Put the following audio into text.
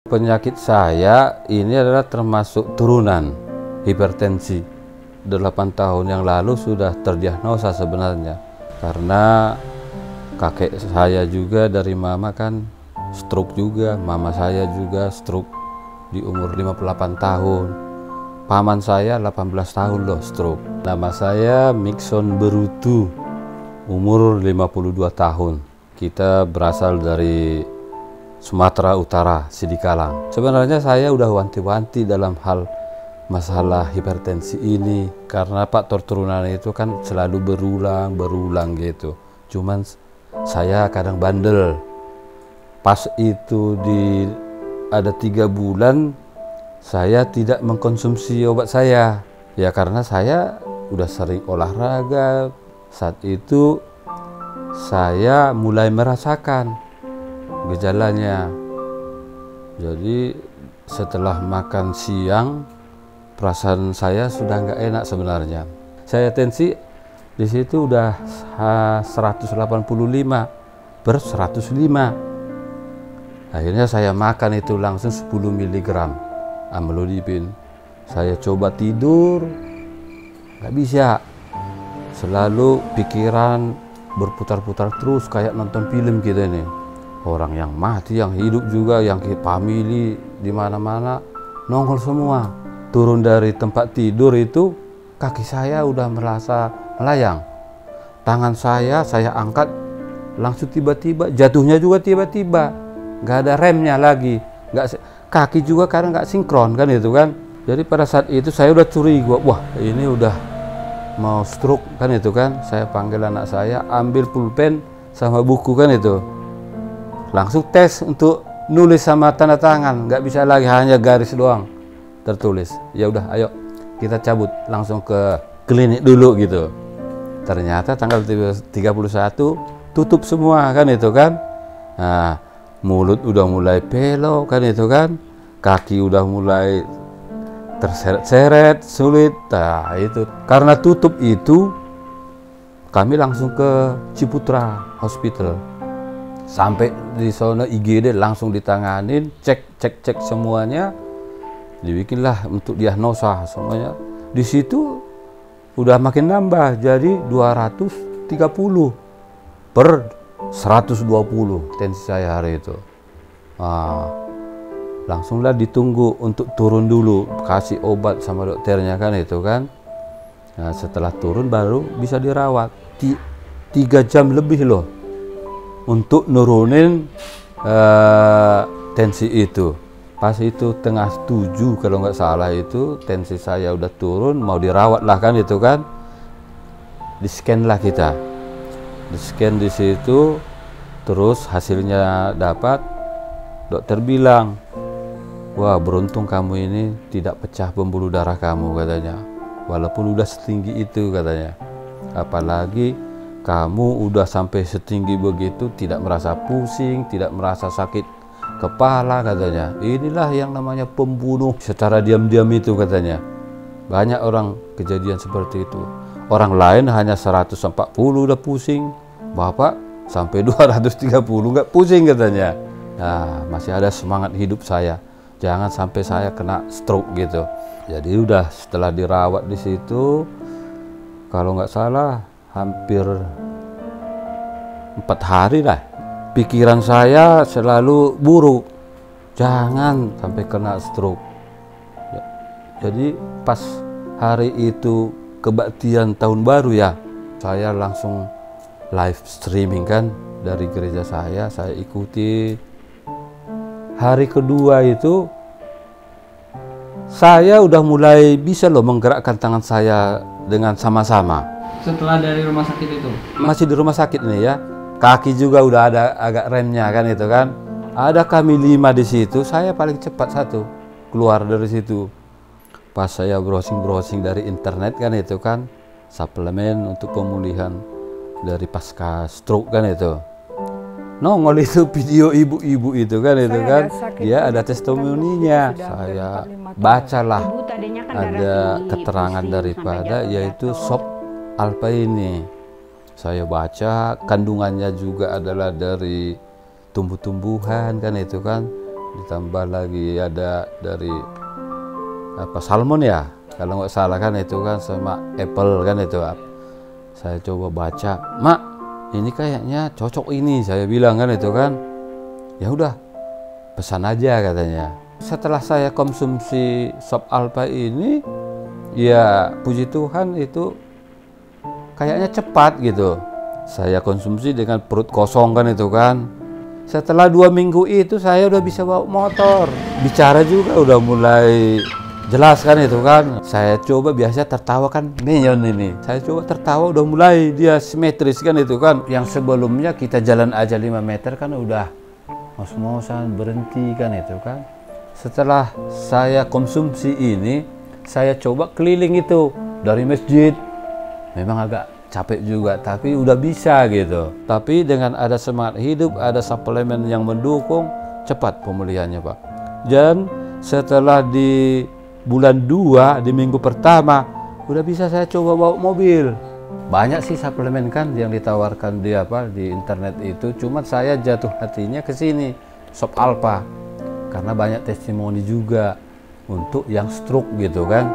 Penyakit saya ini adalah termasuk turunan hipertensi. 8 tahun yang lalu sudah terdiagnosa sebenarnya. Karena kakek saya juga dari mama kan stroke juga, mama saya juga stroke di umur 58 tahun. Paman saya 18 tahun loh stroke. Nama saya Mikson Berutu, umur 52 tahun. Kita berasal dari Sumatera Utara, Sidikalang. Sebenarnya saya udah wanti-wanti dalam hal masalah hipertensi ini karena faktor turunan itu kan selalu berulang gitu. Cuman saya kadang bandel. Pas itu ada 3 bulan saya tidak mengkonsumsi obat saya. Ya karena saya udah sering olahraga. Saat itu saya mulai merasakan gejalanya. Jadi setelah makan siang perasaan saya sudah nggak enak sebenarnya. Saya tensi di situ udah 185/105. Akhirnya saya makan itu langsung 10 mg amlodipin. Saya coba tidur nggak bisa. Selalu pikiran berputar-putar terus kayak nonton film gitu ini. Orang yang mati, yang hidup juga, yang family di mana-mana nongol semua. Turun dari tempat tidur itu kaki saya udah merasa melayang. Tangan saya angkat langsung tiba-tiba, jatuhnya juga tiba-tiba. Nggak ada remnya lagi. Kaki juga kadang nggak sinkron kan itu kan. Jadi pada saat itu saya udah curiga, wah ini udah mau stroke kan itu kan. Saya panggil anak saya, ambil pulpen sama buku kan itu. Langsung tes untuk nulis sama tanda tangan, nggak bisa lagi hanya garis doang tertulis. Ya udah, ayo kita cabut langsung ke klinik dulu gitu. Ternyata tanggal 31 tutup semua kan itu kan. Nah, mulut udah mulai belok kan itu kan, kaki udah mulai terseret-seret, sulit. Nah itu karena tutup itu kami langsung ke Ciputra Hospital. Sampai di sana IGD langsung ditanganin, cek semuanya, dibikinlah untuk diagnosa semuanya. Di situ udah makin nambah jadi 230/120 tensi saya hari itu. Langsunglah ditunggu untuk turun dulu, kasih obat sama dokternya kan itu kan. Nah, setelah turun baru bisa dirawat. 3 jam lebih loh untuk nurunin tensi itu. Pas itu tengah 7 kalau nggak salah itu tensi saya udah turun, mau dirawat lah kan itu kan. Di scan lah kita, di scan di situ, terus hasilnya dapat. Dokter bilang, wah beruntung kamu ini tidak pecah pembuluh darah kamu katanya, walaupun udah setinggi itu katanya. Apalagi kamu udah sampai setinggi begitu, tidak merasa pusing, tidak merasa sakit kepala katanya. Inilah yang namanya pembunuh secara diam-diam itu katanya. Banyak orang kejadian seperti itu. Orang lain hanya 140 udah pusing, Bapak sampai 230 nggak pusing katanya. Nah, masih ada semangat hidup saya. Jangan sampai saya kena stroke gitu. Jadi udah setelah dirawat di situ, kalau nggak salah hampir 4 hari lah. Pikiran saya selalu buruk, jangan sampai kena stroke. Jadi pas hari itu kebaktian tahun baru ya, saya langsung live streaming kan dari gereja saya ikuti. Hari kedua itu saya udah mulai bisa loh menggerakkan tangan saya dengan sama-sama. Setelah dari rumah sakit itu? Masih di rumah sakit nih ya. Kaki juga udah ada agak remnya kan itu kan. Ada kami 5 di situ, saya paling cepat satu keluar dari situ. Pas saya browsing dari internet kan itu kan, suplemen untuk pemulihan dari pasca stroke kan itu. Nongol itu video ibu-ibu itu kan itu kan. Dia ada testimoninya. Saya bacalah ada keterangan daripada yaitu sop alpha ini. Saya baca kandungannya juga adalah dari tumbuh-tumbuhan kan itu kan. ditambah lagi ada dari salmon ya, kalau nggak salah kan itu kan, sama apple kan itu. Saya coba baca, Mak, ini kayaknya cocok ini, saya bilang kan itu kan. Ya udah, pesan aja katanya. Setelah saya konsumsi sop alpa ini, ya puji Tuhan itu kayaknya cepat gitu. Saya konsumsi dengan perut kosong kan itu kan. Setelah 2 minggu itu saya udah bisa bawa motor, bicara juga udah mulai jelas kan itu kan. Saya coba, biasa tertawa kan Neon ini, saya coba tertawa udah mulai dia simetris kan itu kan. Yang sebelumnya kita jalan aja 5 meter kan udah ngos-ngosan berhenti kan itu kan. Setelah saya konsumsi ini, saya coba keliling itu dari masjid, memang agak capek juga tapi udah bisa gitu. Tapi dengan ada semangat hidup, ada suplemen yang mendukung, cepat pemulihannya Pak. Dan setelah di bulan 2 di minggu pertama udah bisa saya coba bawa mobil. Banyak sih suplemen kan yang ditawarkan di internet itu, cuma saya jatuh hatinya ke sini, sop alpa, karena banyak testimoni juga untuk yang stroke gitu kan.